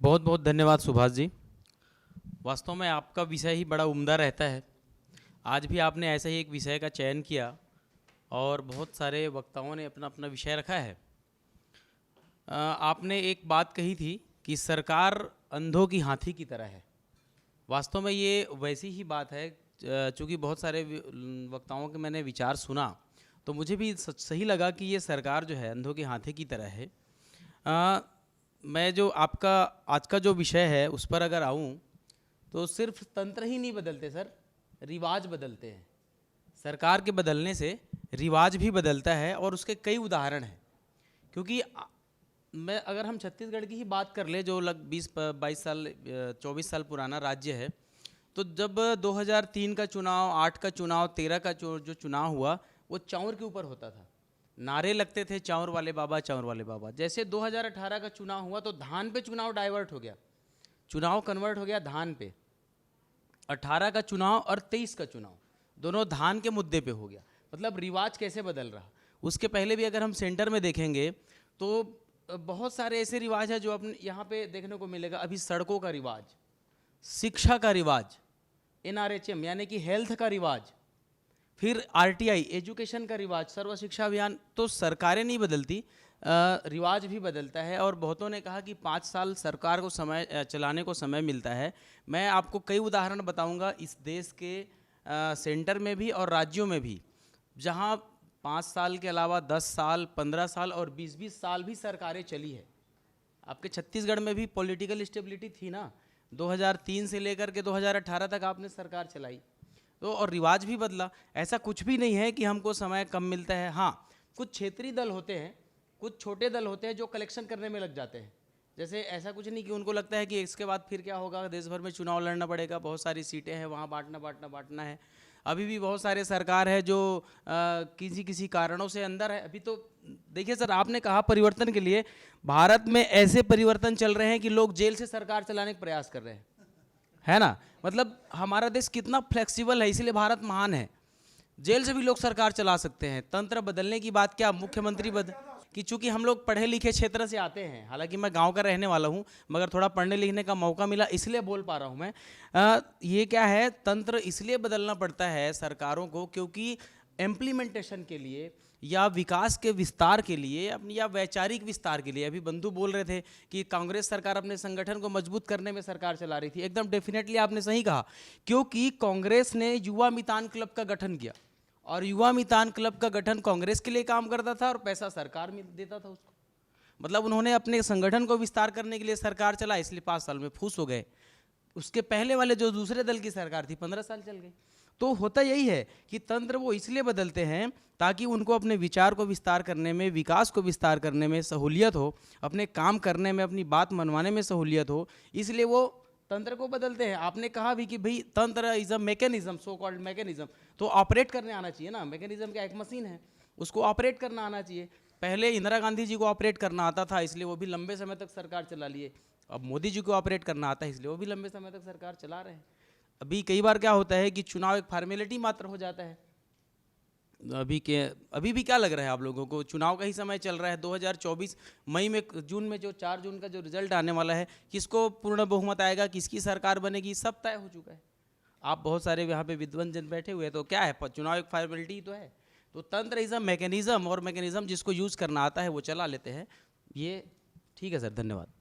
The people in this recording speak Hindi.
बहुत बहुत धन्यवाद सुभाष जी। वास्तव में आपका विषय ही बड़ा उम्दा रहता है। आज भी आपने ऐसे ही एक विषय का चयन किया और बहुत सारे वक्ताओं ने अपना अपना विषय रखा है। आपने एक बात कही थी कि सरकार अंधों की हाथी की तरह है। वास्तव में ये वैसी ही बात है। चूँकि बहुत सारे वक्ताओं के मैंने विचार सुना तो मुझे भी सही लगा कि ये सरकार जो है अंधों के हाथी की तरह है। मैं जो आपका आज का जो विषय है उस पर अगर आऊँ तो सिर्फ तंत्र ही नहीं बदलते सर, रिवाज बदलते हैं। सरकार के बदलने से रिवाज भी बदलता है और उसके कई उदाहरण हैं। क्योंकि मैं अगर हम छत्तीसगढ़ की ही बात कर ले जो लग 20-22 साल 24 साल पुराना राज्य है, तो जब 2003 का चुनाव, 8 का चुनाव, 13 का जो चुनाव हुआ वो चाँवर के ऊपर होता था। नारे लगते थे चाँवर वाले बाबा, चाँवर वाले बाबा। जैसे 2018 का चुनाव हुआ तो धान पे चुनाव डाइवर्ट हो गया, चुनाव कन्वर्ट हो गया धान पे। 18 का चुनाव और 23 का चुनाव दोनों धान के मुद्दे पे हो गया। मतलब रिवाज कैसे बदल रहा। उसके पहले भी अगर हम सेंटर में देखेंगे तो बहुत सारे ऐसे रिवाज हैं जो अपने यहाँ पे देखने को मिलेगा। अभी सड़कों का रिवाज, शिक्षा का रिवाज, NRHM यानी कि हेल्थ का रिवाज, फिर RTI एजुकेशन का रिवाज, सर्व शिक्षा अभियान। तो सरकारें नहीं बदलती, रिवाज भी बदलता है। और बहुतों ने कहा कि 5 साल सरकार को समय चलाने को समय मिलता है। मैं आपको कई उदाहरण बताऊंगा इस देश के सेंटर में भी और राज्यों में भी, जहां 5 साल के अलावा 10 साल, 15 साल और 20-20 साल भी सरकारें चली है। आपके छत्तीसगढ़ में भी पॉलिटिकल स्टेबिलिटी थी ना, 2003 से लेकर के 2018 तक आपने सरकार चलाई। तो और रिवाज भी बदला। ऐसा कुछ भी नहीं है कि हमको समय कम मिलता है। हाँ, कुछ क्षेत्रीय दल होते हैं, कुछ छोटे दल होते हैं जो कलेक्शन करने में लग जाते हैं। जैसे ऐसा कुछ नहीं कि उनको लगता है कि इसके बाद फिर क्या होगा, देश भर में चुनाव लड़ना पड़ेगा, बहुत सारी सीटें हैं, वहाँ बांटना है। अभी भी बहुत सारे सरकार है जो किसी किसी कारणों से अंदर है। अभी तो देखिए सर, आपने कहा परिवर्तन के लिए, भारत में ऐसे परिवर्तन चल रहे हैं कि लोग जेल से सरकार चलाने का प्रयास कर रहे हैं, है ना। मतलब हमारा देश कितना फ्लेक्सिबल है, इसीलिए भारत महान है। जेल से भी लोग सरकार चला सकते हैं। तंत्र बदलने की बात क्या, मुख्यमंत्री कि चूंकि हम लोग पढ़े लिखे क्षेत्र से आते हैं, हालांकि मैं गांव का रहने वाला हूं, मगर थोड़ा पढ़ने लिखने का मौका मिला इसलिए बोल पा रहा हूं मैं। ये क्या है, तंत्र इसलिए बदलना पड़ता है सरकारों को क्योंकि इम्प्लीमेंटेशन के लिए या विकास के विस्तार के लिए अपनी या वैचारिक विस्तार के लिए, अभी बंधु बोल रहे थे कि कांग्रेस सरकार अपने संगठन को मजबूत करने में सरकार चला रही थी। एकदम डेफिनेटली आपने सही कहा, क्योंकि कांग्रेस ने युवा मितान क्लब का गठन किया और युवा मितान क्लब का गठन कांग्रेस के लिए काम करता था और पैसा सरकार में देता था उसको। मतलब उन्होंने अपने संगठन को विस्तार करने के लिए सरकार चला, इसलिए 5 साल में फूस हो गए। उसके पहले वाले जो दूसरे दल की सरकार थी 15 साल चल गई। तो होता यही है कि तंत्र वो इसलिए बदलते हैं ताकि उनको अपने विचार को विस्तार करने में, विकास को विस्तार करने में सहूलियत हो, अपने काम करने में, अपनी बात मनवाने में सहूलियत हो, इसलिए वो तंत्र को बदलते हैं। आपने कहा भी कि भाई तंत्र is a mechanism, so called mechanism, तो ऑपरेट करने आना चाहिए ना। मैकेनिज्म क्या, एक मशीन है, उसको ऑपरेट करना आना चाहिए। पहले इंदिरा गांधी जी को ऑपरेट करना आता था, इसलिए वो भी लंबे समय तक सरकार चला लिए। अब मोदी जी को ऑपरेट करना आता है, इसलिए वो भी लंबे समय तक सरकार चला रहे हैं। अभी कई बार क्या होता है कि चुनाव एक फॉर्मेलिटी मात्र हो जाता है। अभी भी क्या लग रहा है आप लोगों को, चुनाव का ही समय चल रहा है। 2024 मई में, जून में, जो 4 जून का जो रिजल्ट आने वाला है, किसको पूर्ण बहुमत आएगा, किसकी सरकार बनेगी, सब तय हो चुका है। आप बहुत सारे यहाँ पे विद्वान जन बैठे हुए हैं, तो क्या है, चुनाव एक फॉर्मेलिटी तो है। तो तंत्र इज अ मैकेनिज्म, और मैकेनिज्म जिसको यूज़ करना आता है वो चला लेते हैं। ये ठीक है सर, धन्यवाद।